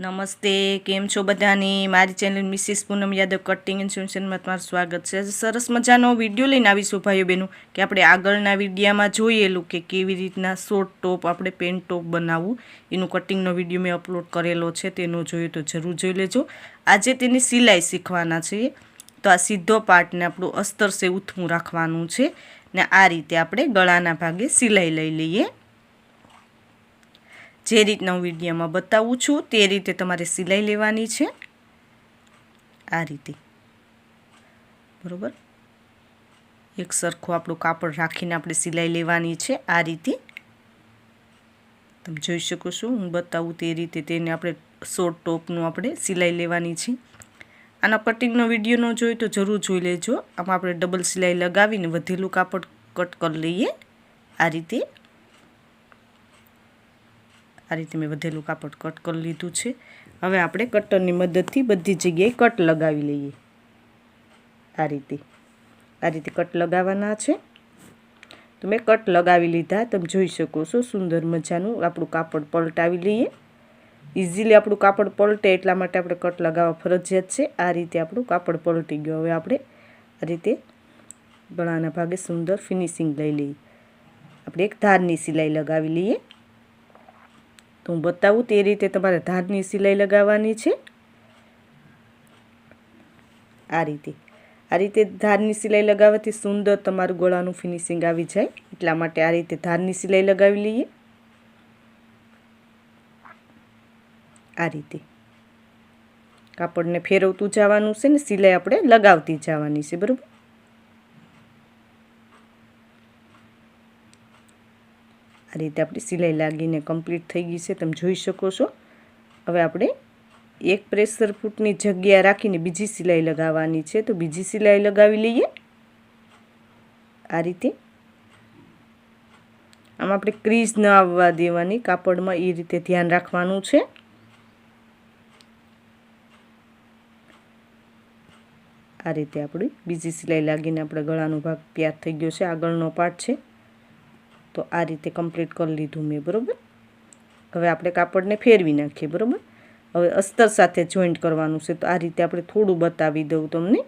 નમસ્તે, કેમ છો બધાની? મારી channel Mrs Poonam Yadav cutting and સોલ્યુશનમાં તમારું સ્વાગત છે. સરસ મજાનો વિડીયો લઈને આવીશું ભાઈઓ બહેનો કે આપણે આગળના વિડીયામાં જોયેલું કે કેવી રીતના શોર્ટ ટોપ આપણે પેન્ટ ટોપ બનાવવું, એનું કટિંગનો વિડીયો મેં અપલોડ કરેલો છે. તેનો જોયો તો જરૂર જોઈ લેજો. આજે તેની સિલાઈ શીખવાના છીએ. તો આ સીધો પાર્ટને આપણું અસ્તર સે ઉથમું રાખવાનું છે ને આ રીતે આપણે ગળાના ભાગે સિલાઈ લઈ લઈએ. જે રીતના હું વિડીયોમાં બતાવું છું તે રીતે તમારે સિલાઈ લેવાની છે. આ રીતે બરાબર એક સરખું આપણું કાપડ રાખીને આપણે સિલાઈ લેવાની છે. આ રીતે તમે જોઈ શકો છો, હું બતાવું તે રીતે તેને આપણે શોર્ટ ટોપનું આપણે સિલાઈ લેવાની છે. આના કટિંગનો વિડીયો ન જોઈ તો જરૂર જોઈ લેજો. આમાં આપણે ડબલ સિલાઈ લગાવીને વધેલું કાપડ કટ કરી લઈએ. આ રીતે મેં વધેલું કાપડ કટ કરી લીધું છે. હવે આપણે કટરની મદદથી બધી જગ્યાએ કટ લગાવી લઈએ. આ રીતે કટ લગાવવાના છે. તો મેં કટ લગાવી લીધા. તમે જોઈ શકો છો સુંદર મજાનું આપણું કાપડ પલટાવી લઈએ. ઇઝીલી આપણું કાપડ પલટે એટલા માટે આપણે કટ લગાવવા ફરજિયાત છે. આ રીતે આપણું કાપડ પલટી ગયું. હવે આપણે આ રીતે ગળાના ભાગે સુંદર ફિનિશિંગ લઈ લઈએ. આપણે એક ધારની સિલાઈ લગાવી લઈએ. તો હું બતાવું તે રીતે તમારે ધારની સિલાઈ લગાવવાની છે. આ રીતે ધારની સિલાઈ લગાવવાથી સુંદર તમારું ગળાનું ફિનિશિંગ આવી જાય. એટલા માટે આ રીતે ધારની સિલાઈ લગાવી લઈએ. આ રીતે કાપડને ફેરવતું જવાનું છે ને સિલાઈ આપણે લગાવતી જવાની છે. બરાબર, આ રીતે આપણી સિલાઈ લાગીને કમ્પ્લીટ થઈ ગઈ છે. તમે જોઈ શકો છો. હવે આપણે એક પ્રેશર ફૂટની જગ્યા રાખીને બીજી સિલાઈ લગાવવાની છે. તો બીજી સિલાઈ લગાવી લઈએ. આ રીતે આમાં આપણે ક્રીઝ ન આવવા દેવાની કાપડમાં, એ રીતે ધ્યાન રાખવાનું છે. આ રીતે આપણી બીજી સિલાઈ લાગીને આપણે ગળાનો ભાગ તૈયાર થઈ ગયો છે. આગળનો પાર્ટ છે. તો આ રીતે કમ્પ્લીટ કરી લીધું મેં. બરાબર, હવે આપણે કાપડને ફેરવી નાખીએ. બરાબર, હવે અસ્તર સાથે જોઈન્ટ કરવાનું છે. તો આ રીતે આપણે થોડું બતાવી દઉં તમને.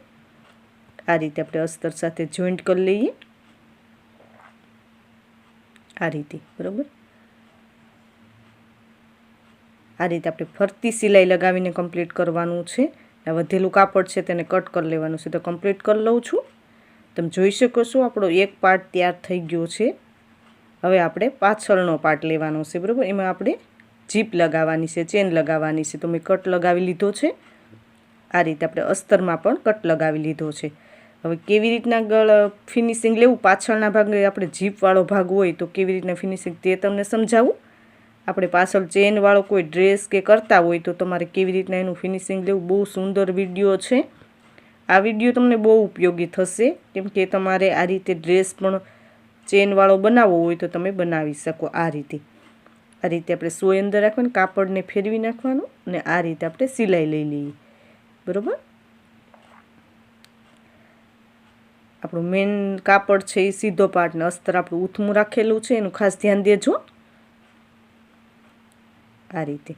આ રીતે આપણે અસ્તર સાથે જોઈન્ટ કરી લઈએ. આ રીતે બરાબર, આ રીતે આપણે ફરતી સિલાઈ લગાવીને કમ્પ્લીટ કરવાનું છે. વધેલું કાપડ છે તેને કટ કરી લેવાનું છે. તો કમ્પ્લીટ કરી લઉં છું. તમે જોઈ શકો છો આપણો એક પાર્ટ તૈયાર થઈ ગયો છે. હવે આપણે પાછળનો પાર્ટ લેવાનો છે. બરાબર, એમાં આપણે જીપ લગાવવાની છે, ચેન લગાવવાની છે. તો મેં કટ લગાવી લીધો છે. આ રીતે આપણે અસ્તરમાં પણ કટ લગાવી લીધો છે. હવે કેવી રીતના ફિનિશિંગ લેવું, પાછળના ભાગે આપણે જીપવાળો ભાગ હોય તો કેવી રીતના ફિનિશિંગ તે તમને સમજાવું. આપણે પાછળ ચેનવાળો કોઈ ડ્રેસ કે કરતા હોય તો તમારે કેવી રીતના એનું ફિનિશિંગ લેવું, બહુ સુંદર વિડીયો છે. આ વિડીયો તમને બહુ ઉપયોગી થશે, કેમ કે તમારે આ રીતે ડ્રેસ પણ ચેનવાળો બનાવવો હોય તો તમે બનાવી શકો. આ રીતે આપણે સોય અંદર રાખવાનું, કાપડને ફેરવી નાખવાનું અને આ રીતે આપણે સિલાઈ લઈ લઈએ. બરાબર, આપણું મેઇન કાપડ છે એ સીધો પાર્ટને અસ્તર આપણું ઉથમું રાખેલું છે, એનું ખાસ ધ્યાન દેજો. આ રીતે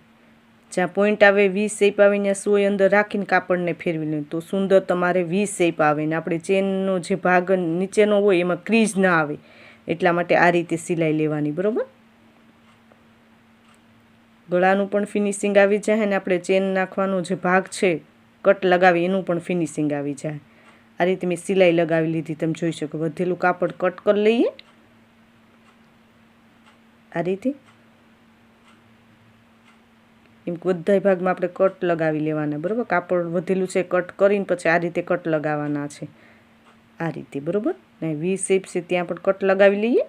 જ્યાં પોઈન્ટ આવે વી શેપ આવે ત્યાં સોય અંદર રાખીને કાપડને ફેરવી લે તો સુંદર તમારે વી શેપ આવે ને આપણે ચેનનો જે ભાગ નીચેનો હોય એમાં ક્રીઝ ના આવે. એટલા માટે આ રીતે સિલાઈ લેવાની. બરાબર, ગળાનું પણ ફિનિશિંગ આવી જાય અને આપણે ચેન નાખવાનો જે ભાગ છે કટ લગાવી એનું પણ ફિનિશિંગ આવી જાય. આ રીતે મેં સિલાઈ લગાવી લીધી. તમે જોઈ શકો. વધેલું કાપડ કટ કરી લઈએ. આ રીતે એમ બધા ભાગમાં આપણે કટ લગાવી લેવાના. બરાબર, કાપડ વધેલું છે કટ કરીને પછી આ રીતે કટ લગાવવાના છે. આ રીતે બરાબર, ને વી શેપ છે ત્યાં પણ કટ લગાવી લઈએ.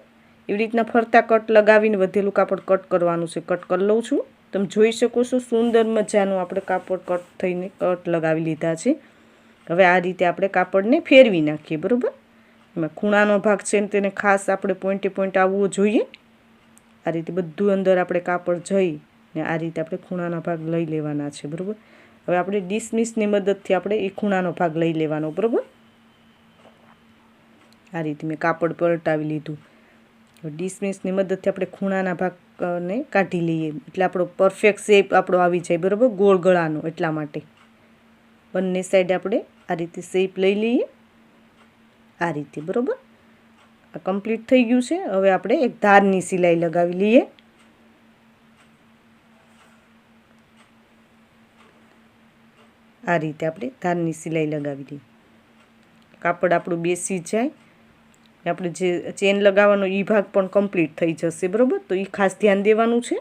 એવી રીતના ફરતા કટ લગાવીને વધેલું કાપડ કટ કરવાનું છે. કટ કરી લઉં છું. તમે જોઈ શકો છો સુંદર મજાનું આપણે કાપડ કટ થઈને કટ લગાવી લીધા છે. હવે આ રીતે આપણે કાપડને ફેરવી નાખીએ. બરાબર, એમાં ખૂણાનો ભાગ છે ને તેને ખાસ આપણે પોઈન્ટે પોઈન્ટ આવવો જોઈએ. આ રીતે બધું અંદર આપણે કાપડ જઈ ને આ રીતે આપણે ખૂણાના ભાગ લઈ લેવાના છે. બરાબર, હવે આપણે ડિસમિસની મદદથી આપણે એ ખૂણાનો ભાગ લઈ લેવાનો. બરાબર, આ રીતે મેં કાપડ પલટાવી લીધું. ડિસમિસની મદદથી આપણે ખૂણાના ભાગને કાઢી લઈએ એટલે આપણો પરફેક્ટ શેપ આપણો આવી જાય, બરાબર, ગોળ ગળાનો. એટલા માટે બંને સાઈડ આપણે આ રીતે શેપ લઈ લઈએ, આ રીતે, બરાબર. આ કમ્પ્લીટ થઈ ગયું છે. હવે આપણે એક ધારની સિલાઈ લગાવી લઈએ. આ રીતે આપણે ધારની સિલાઈ લગાવી લઈએ. કાપડ આપણું બેસી જાય. આપણે જે ચેન લગાવવાનો એ ભાગ પણ કમ્પ્લીટ થઈ જશે, બરાબર. તો એ ખાસ ધ્યાન દેવાનું છે.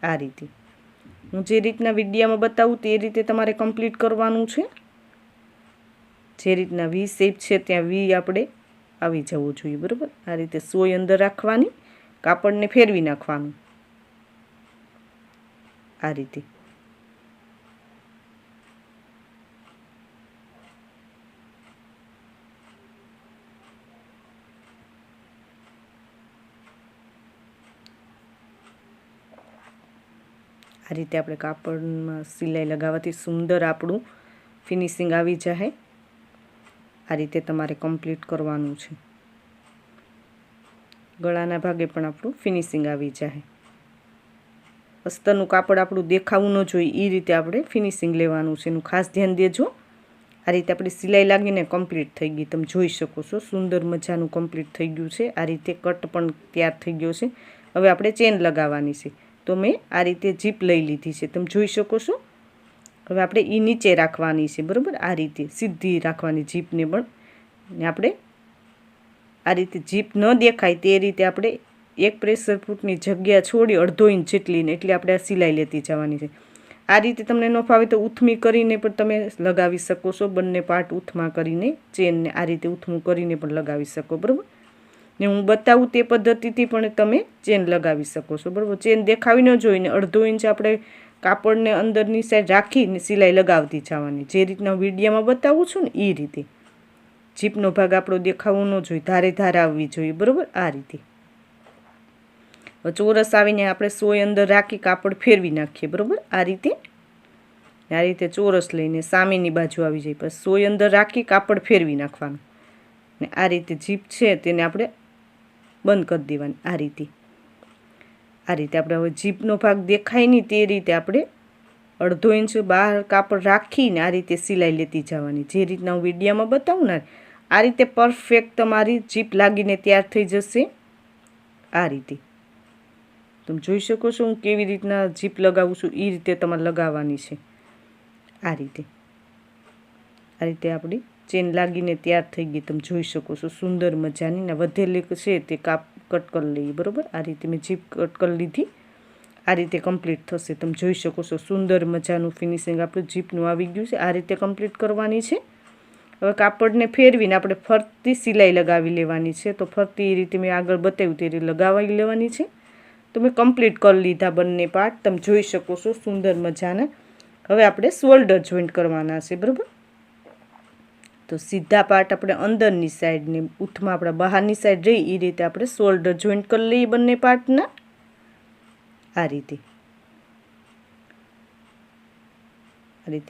આ રીતે હું જે રીતના વિડીયામાં બતાવું તે રીતે તમારે કમ્પ્લીટ કરવાનું છે. જે રીતના વી શેપ છે ત્યાં વી આપણે આવી જવું જોઈએ, બરાબર. આ રીતે સોય અંદર રાખવાની, કાપડને ફેરવી નાખવાનું, આ રીતે. આ રીતે આપણે કાપડમાં સિલાઈ લગાવવાથી સુંદર આપણું ફિનિશિંગ આવી જાય. આ રીતે તમારે કમ્પ્લીટ કરવાનું છે. ગળાના ભાગે પણ આપણું ફિનિશિંગ આવી જાય. અસ્તરનું કાપડ આપણું દેખાવું ન જોઈએ એ રીતે આપણે ફિનિશિંગ લેવાનું છે, એનું ખાસ ધ્યાન દેજો. આ રીતે આપણી સિલાઈ લાગીને કમ્પ્લીટ થઈ ગઈ, તમે જોઈ શકો છો. સુંદર મજાનું કમ્પ્લીટ થઈ ગયું છે. આ રીતે કટ પણ તૈયાર થઈ ગયો છે. હવે આપણે ચેન લગાવવાની છે. તો મેં આ રીતે જીપ લઈ લીધી છે, તમે જોઈ શકો છો. હવે આપણે એ નીચે રાખવાની છે, બરાબર. આ રીતે સીધી રાખવાની જીપને પણ. ને આપણે આ રીતે જીપ ન દેખાય તે રીતે આપણે એક પ્રેશર ફૂટની જગ્યા છોડી અડધો ઇંચ જેટલીને એટલે આપણે આ સિલાઈ લેતી જવાની છે. આ રીતે તમને ન ફાવે તો ઉથમી કરીને પણ તમે લગાવી શકો છો. બંને પાર્ટ ઉથમા કરીને ચેનને આ રીતે ઉથમું કરીને પણ લગાવી શકો, બરાબર. ને હું બતાવું તે પદ્ધતિથી પણ તમે ચેન લગાવી શકો છો, બરાબર. ચેન દેખાવી ન જોઈને અડધો ઇંચ આપણે કાપડને અંદરની સાઈડ રાખીને સિલાઈ લગાવતી જવાની. જે રીતના વિડીયોમાં બતાવું છું ને એ રીતે. જીપનો ભાગ આપણો દેખાવો ન જોઈએ, ધારે ધાર આવવી જોઈએ, બરાબર. આ રીતે ચોરસ આવીને આપણે સોય અંદર રાખી કાપડ ફેરવી નાખીએ, બરાબર. આ રીતે ચોરસ લઈને સામેની બાજુ આવી જાય. પછી સોય અંદર રાખી કાપડ ફેરવી નાખવાનું. ને આ રીતે જીપ છે તેને આપણે બંધ કરી દેવાની. આ રીતે આપણે હવે જીપનો ભાગ દેખાય નહીં તે રીતે આપણે અડધો ઇંચ બહાર કાપડ રાખીને આ રીતે સિલાઈ લેતી જવાની. જે રીતના હું વિડીયોમાં બતાવું ને આ રીતે પરફેક્ટ તમારી જીપ લાગીને તૈયાર થઈ જશે. આ રીતે તમે જોઈ શકો છો હું કેવી રીતના જીપ લગાવું છું એ રીતે તમારે લગાવવાની છે. આ રીતે આપણી ચેન લાગીને તૈયાર થઈ ગઈ, તમે જોઈ શકો છો. સુંદર મજાની. ને વધેલી છે તે કટ કરી લઈએ, બરાબર. આ રીતે મેં જીપ કટ કરી લીધી. આ રીતે કમ્પ્લીટ થશે, તમે જોઈ શકો છો. સુંદર મજાનું ફિનિશિંગ આપણું જીપનું આવી ગયું છે. આ રીતે કમ્પ્લીટ કરવાની છે. હવે કાપડને ફેરવીને આપણે ફરતી સિલાઈ લગાવી લેવાની છે. તો ફરતી એ રીતે મેં આગળ બતાવ્યું તે રીતે લગાવી લેવાની છે. તો મેં કમ્પ્લીટ કરી લીધા બંને પાર્ટ, તમે જોઈ શકો છો. સુંદર મજાના. હવે આપણે શોલ્ડર જોઈન્ટ કરવાના છે, બરાબર. તો સીધા પાર્ટ આપણે અંદરની સાઈડને ઉથમાં આપણા બહારની સાઈડ રહી એ રીતે આપણે શોલ્ડર જોઈન્ટ કરી લઈએ બંને પાર્ટના. આ રીતે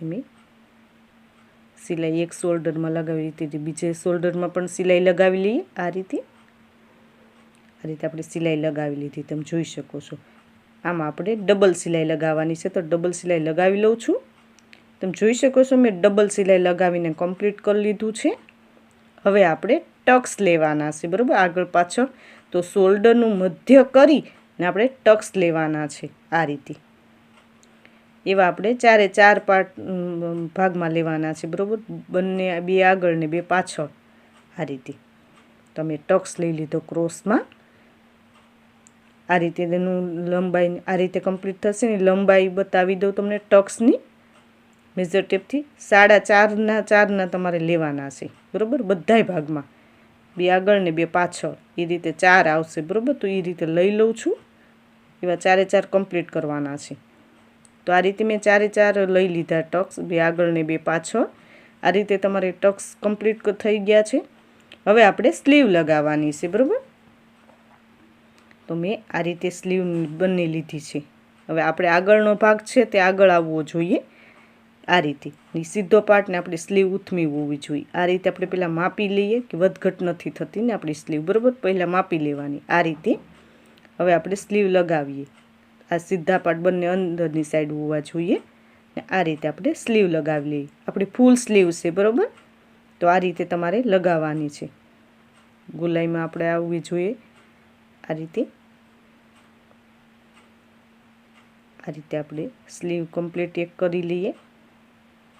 મેં સિલાઈ એક શોલ્ડરમાં લગાવી રીતે બીજે શોલ્ડરમાં પણ સિલાઈ લગાવી લઈએ. આ રીતે આપણે સિલાઈ લગાવી લીધી, તમે જોઈ શકો છો. આમાં આપણે ડબલ સિલાઈ લગાવવાની છે, તો ડબલ સિલાઈ લગાવી લઉં છું. તમે જોઈ શકો છો મેં ડબલ સિલાઈ લગાવીને કમ્પ્લીટ કરી લીધું છે. હવે આપણે ટક્સ લેવાના છે, બરાબર, આગળ પાછળ. તો શોલ્ડરનું મધ્ય કરીને આપણે ટક્સ લેવાના છે. આ રીતે એવા આપણે ચારે ચાર ભાગમાં લેવાના છે, બરાબર. બંને બે આગળ ને બે પાછળ. આ રીતે તમે ટક્સ લઈ લીધો ક્રોસમાં. આ રીતે તેનું લંબાઈ આ રીતે કમ્પ્લીટ થશે ને લંબાઈ બતાવી દઉં તમને ટક્સની. મેજર ટેપથી 4.5 તમારે લેવાના છે, બરાબર. બધાય ભાગમાં બે આગળ ને બે પાછળ એ રીતે 4 આવશે, બરાબર. તો એ રીતે લઈ લઉં છું. એવા 4 કમ્પ્લીટ કરવાના છે. તો આ રીતે મેં 4 લઈ લીધા ટક્સ, બે આગળ ને બે પાછળ. આ રીતે તમારે ટક્સ કમ્પ્લીટ થઈ ગયા છે. હવે આપણે સ્લીવ લગાવવાની છે, બરાબર. તો મેં આ રીતે સ્લીવ બંને લીધી છે. હવે આપણે આગળનો ભાગ છે તે આગળ આવવો જોઈએ આ રીતે સીધો પાર્ટ ને આપણી સ્લીવ ઉથમી હોવી જોઈએ. આ રીતે આપણે પહેલાં માપી લઈએ કે વધઘટ નથી થતી ને આપણી સ્લીવ, બરાબર. પહેલાં માપી લેવાની આ રીતે. હવે આપણે સ્લીવ લગાવીએ. આ સીધા પાર્ટ બંને અંદરની સાઈડ હોવા જોઈએ ને આ રીતે આપણે સ્લીવ લગાવી લઈએ. આપણી ફૂલ સ્લીવ છે, બરાબર. તો આ રીતે તમારે લગાવવાની છે. ગોલાઈમાં આપણે આવવી જોઈએ આ રીતે. આ રીતે આપણે સ્લીવ કમ્પ્લીટ એક કરી લઈએ.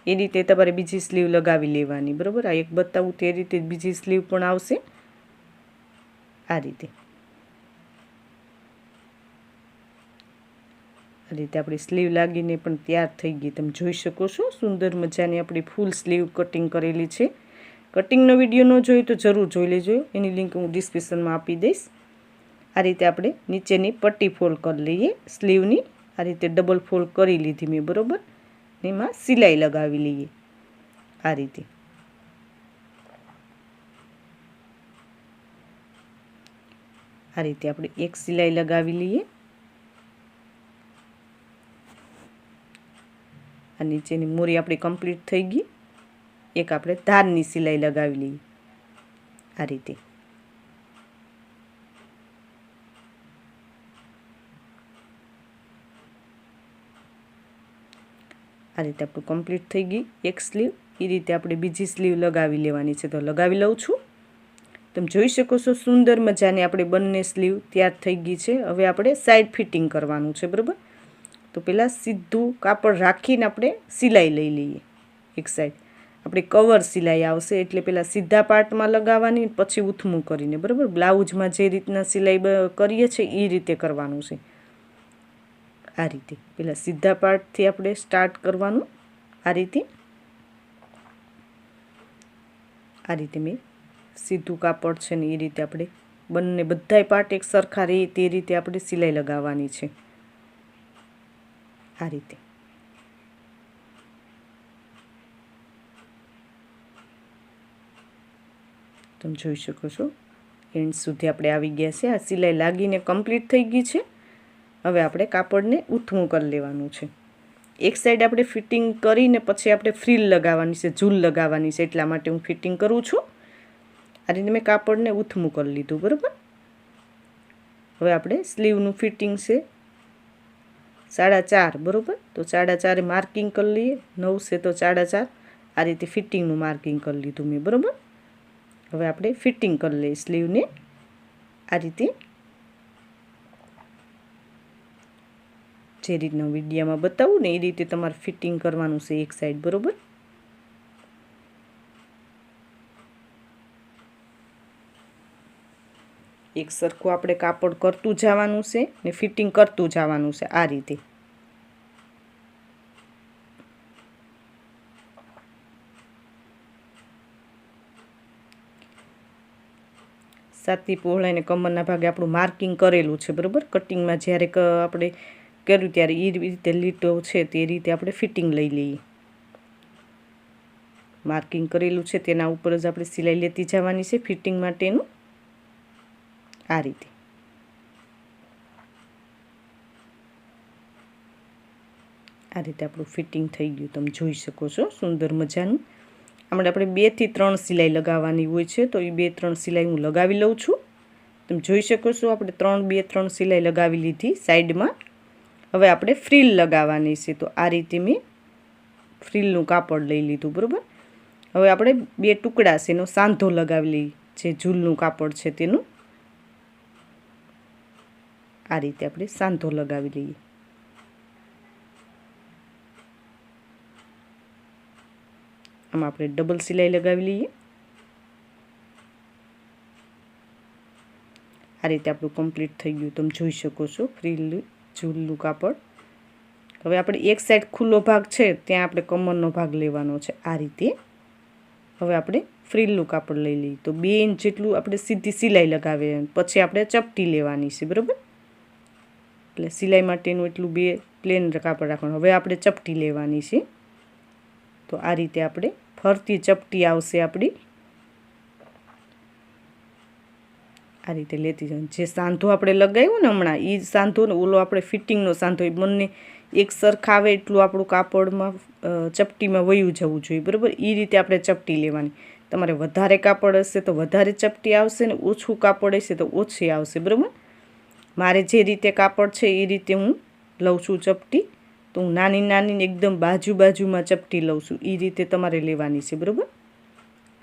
એ રીતે તમારે બીજી સ્લીવ લગાવી લેવાની, બરાબર. આ એક બતાવું તે રીતે બીજી સ્લીવ પણ આવશે આ રીતે. આ રીતે આપણી સ્લીવ લાગીને પણ તૈયાર થઈ ગઈ. તમે જોઈ શકો છો સુંદર મજાની આપણી ફૂલ સ્લીવ કટિંગ કરેલી છે. કટિંગનો વિડીયો ન જોયો તો જરૂર જોઈ લેજો, એની લિંક હું ડિસ્ક્રિપ્શનમાં આપી દઈશ. આ રીતે આપણે નીચેની પટ્ટી ફોલ્ડ કરી લઈએ સ્લીવની. આ રીતે ડબલ ફોલ્ડ કરી લીધી મેં, બરાબર. એમાં સિલાઈ લગાવી લઈએ આ રીતે. આ રીતે આપણે એક સિલાઈ લગાવી લઈએ. આ નીચેની મોરી આપણી કમ્પ્લીટ થઈ ગઈ. એક આપણે ધારની સિલાઈ લગાવી લઈએ આ રીતે. આ રીતે આપણું કમ્પ્લીટ થઈ ગઈ એક સ્લીવ. એ રીતે આપણે બીજી સ્લીવ લગાવી લેવાની છે. તો લગાવી લઉં છું. તમે જોઈ શકો છો સુંદર મજાની આપણે બંને સ્લીવ તૈયાર થઈ ગઈ છે. હવે આપણે સાઈડ ફિટિંગ કરવાનું છે, બરાબર. તો પહેલાં સીધું કાપડ રાખીને આપણે સિલાઈ લઈ લઈએ એક સાઈડ. આપણે કવર સિલાઈ આવશે એટલે પહેલાં સીધા પાર્ટમાં લગાવવાની, પછી ઉથમું કરીને, બરાબર. બ્લાઉઝમાં જે રીતના સિલાઈ કરીએ છીએ એ રીતે કરવાનું છે આ રીતે. પહેલાં સીધા પાર્ટથી આપણે સ્ટાર્ટ કરવાનું આ રીતે. આ રીતે મેં સીધું કાપડ છે ને એ રીતે આપણે બંને બધાય પાર્ટ એક સરખા રહે તે રીતે આપણે સિલાઈ લગાવવાની છે આ રીતે. તમે જોઈ શકો છો એન્ડ સુધી આપણે આવી ગયા છે. આ સિલાઈ લાગીને કમ્પ્લીટ થઈ ગઈ છે. હવે આપણે કાપડને ઉથમું કરી લેવાનું છે. એક સાઈડ આપણે ફિટિંગ કરીને પછી આપણે ફ્રીલ લગાવવાની છે, ઝૂલ લગાવવાની છે. એટલા માટે હું ફિટિંગ કરું છું. આ રીતે મેં કાપડને ઉથમું કરી લીધું, બરાબર. હવે આપણે સ્લીવનું ફિટિંગ છે 4.5, બરાબર. તો 4.5 માર્કિંગ કરી લઈએ. 9 છે તો 4.5. આ રીતે ફિટિંગનું માર્કિંગ કરી લીધું મેં, બરાબર. હવે આપણે ફિટિંગ કરી લઈએ સ્લીવને આ રીતે. જે રીતના વિડીયોમાં બતાવું ને એ રીતે તમારે ફિટિંગ કરવાનું છે એક સાઈડ, બરાબર. એક સરખું આપણે કાપડ કરતું જવાનું છે ને ફિટિંગ કરતું જવાનું છે આ રીતે. છાતી પહોળાઈને કમરના ભાગે આપણું માર્કિંગ કરેલું છે, બરાબર. કટિંગમાં જ્યારે આપણે કર્યું ત્યારે એ રીતે લીટો છે તે રીતે આપણે ફિટિંગ લઈ લઈએ. માર્કિંગ કરેલું છે તેના ઉપર જ આપણે સિલાઈ લેતી જવાની છે ફિટિંગ માટેનું આ રીતે. આ રીતે આપણું ફિટિંગ થઈ ગયું. તમે જોઈ શકો છો સુંદર મજાનું. આપણે 2 થી 3 સિલાઈ લગાવવાની હોય છે તો એ 2-3 સિલાઈ હું લગાવી લઉં છું. તમે જોઈ શકો છો આપણે 2-3 સિલાઈ લગાવી લીધી સાઈડમાં. હવે આપણે ફ્રીલ લગાવવાની છે. તો આ રીતે મેં ફ્રીલનું કાપડ લઈ લીધું, બરાબર. હવે આપણે 2 ટુકડા છે એનો સાંધો લગાવી લઈએ. જે ઝૂલનું કાપડ છે તેનું આ રીતે આપણે સાંધો લગાવી લઈએ. આમાં આપણે ડબલ સિલાઈ લગાવી લઈએ. આ રીતે આપણું કમ્પ્લીટ થઈ ગયું. તમે જોઈ શકો છો ફ્રીલ ઝૂલનું કાપડ. હવે આપણે એક સાઈડ ખુલ્લો ભાગ છે ત્યાં આપણે કમરનો ભાગ લેવાનો છે આ રીતે. હવે આપણે ફ્રીલનું કાપડ લઈ લઈએ. તો 2 ઇંચ જેટલું આપણે સીધી સિલાઈ લગાવીએ, પછી આપણે ચપટી લેવાની છે, બરાબર. એટલે સિલાઈ માટેનું એટલું 2 પ્લેન કાપડ રાખવાનું. હવે આપણે ચપટી લેવાની છે. તો આ રીતે આપણે ફરતી ચપટી આવશે આપણી આ રીતે લેતી જવાનું. જે સાંધો આપણે લગાવ્યો ને હમણાં એ સાંધો ને ઓલો આપણે ફિટિંગનો સાંધો એ બંને એક સરખા આવે એટલું આપણું કાપડમાં ચપટીમાં વયું જવું જોઈએ, બરાબર. એ રીતે આપણે ચપટી લેવાની. તમારે વધારે કાપડ હશે તો વધારે ચપટી આવશે ને ઓછું કાપડ હશે તો ઓછી આવશે, બરાબર. મારે જે રીતે કાપડ છે એ રીતે હું લઉં છું ચપટી. તો હું નાની નાની એકદમ બાજુમાં ચપટી લઉં છું. એ રીતે તમારે લેવાની છે, બરાબર.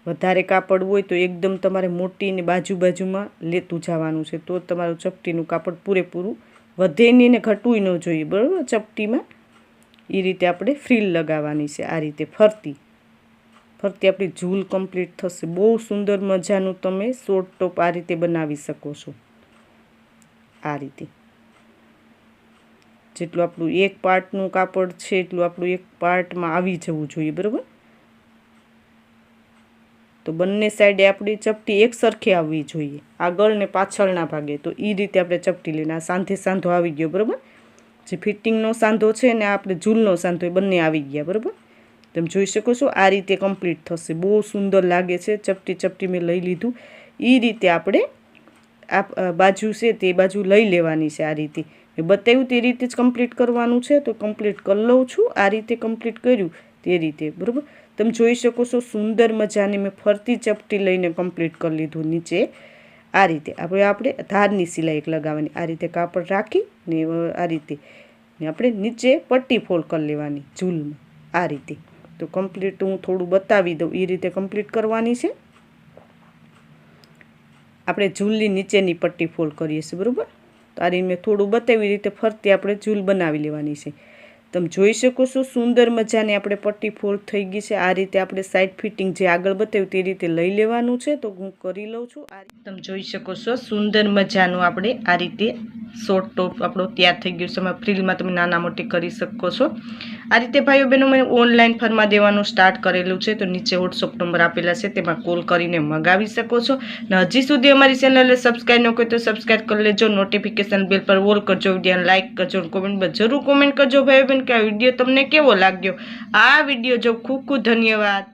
વધારે કાપડ હોય તો એકદમ તમારે મોટી ને બાજુમાં લેતું જવાનું છે, તો તમારું ચપટીનું કાપડ પૂરેપૂરું વધે નહીં ને ઘટવું ન જોઈએ, બરાબર. ચપટીમાં એ રીતે આપણે ફ્રીલ લગાવવાની છે. આ રીતે ફરતી આપણી ઝૂલ કમ્પ્લીટ થશે. બહુ સુંદર મજાનું તમે શોર્ટ ટોપ આ રીતે બનાવી શકો છો. આ રીતે જેટલું આપણું એક પાર્ટનું કાપડ છે એટલું આપણું એક પાર્ટમાં આવી જવું જોઈએ, બરાબર. તો બંને સાઈડે આપણી ચપટી એક સરખી આવવી જોઈએ, આગળ ને પાછળના ભાગે. તો એ રીતે આપણે ચપટી લઈને આ સાંધો આવી ગયો, બરાબર. જે ફિટિંગનો સાંધો છે ને આપણે ઝૂલનો સાંધો એ બંને આવી ગયા, બરાબર. તમે જોઈ શકો છો આ રીતે કમ્પ્લીટ થશે. બહુ સુંદર લાગે છે. ચપટી મેં લઈ લીધું. એ રીતે આપણે આ બાજુ છે તે બાજુ લઈ લેવાની છે. આ રીતે મેં બતાવ્યું તે રીતે જ કમ્પ્લીટ કરવાનું છે. તો કમ્પ્લીટ કરી લઉં છું. આ રીતે કમ્પ્લીટ કર્યું તે રીતે, બરાબર. તમે જોઈ શકો છો સુંદર મજાની મેં ફરતી ચપટી લઈને કમ્પ્લીટ કરી લીધું નીચે. આ રીતે આપણે ધારની સિલાઈ એક લગાવવાની. આ રીતે કાપડ રાખી ને આ રીતે ને આપણે નીચે પટ્ટી ફોલ્ડ કરી લેવાની ઝૂલમાં. આ રીતે તો કમ્પ્લીટ હું થોડું બતાવી દઉં. એ રીતે કમ્પ્લીટ કરવાની છે. આપણે ઝૂલની નીચેની પટ્ટી ફોલ્ડ કરીએ છીએ, બરાબર. તો આ રીતે મેં થોડું બતાવી રીતે ફરતી આપણે ઝૂલ બનાવી લેવાની છે. તમે જોઈ શકો છો સુંદર મજાની આપણે પટ્ટી ફોલ્ડ થઈ ગઈ છે. આ રીતે આપણે સાઈડ ફિટિંગ જે આગળ બતાવ્યું તે રીતે લઈ લેવાનું છે. તો હું કરી લઉં છું. આ રીતે તમે જોઈ શકો છો સુંદર મજાનું આપણે આ રીતે શોર્ટ ટોપ આપણો તૈયાર થઈ ગયો છે. તમે ફ્રીલમાં તમે નાના મોટી કરી શકો છો. આ રીતે ભાઈઓ બહેનો મેં ઓનલાઈન ફરમા દેવાનું સ્ટાર્ટ કરેલું છે. તો નીચે વોટ્સઅપ નંબર આપેલા છે, તેમાં કોલ કરીને મંગાવી શકો છો. અને હજી સુધી અમારી ચેનલને સબસ્ક્રાઈબ ન કરી તો સબસ્ક્રાઈબ કરી લેજો. નોટિફિકેશન બેલ પર ઓલ કરજો. વિડીયોને લાઇક કરજો. કોમેન્ટમાં જરૂર કોમેન્ટ કરજો ભાઈઓ બહેન કે આ વિડીયો તમને કેવો લાગ્યો. આ વિડીયો જો ખૂબ ધન્યવાદ.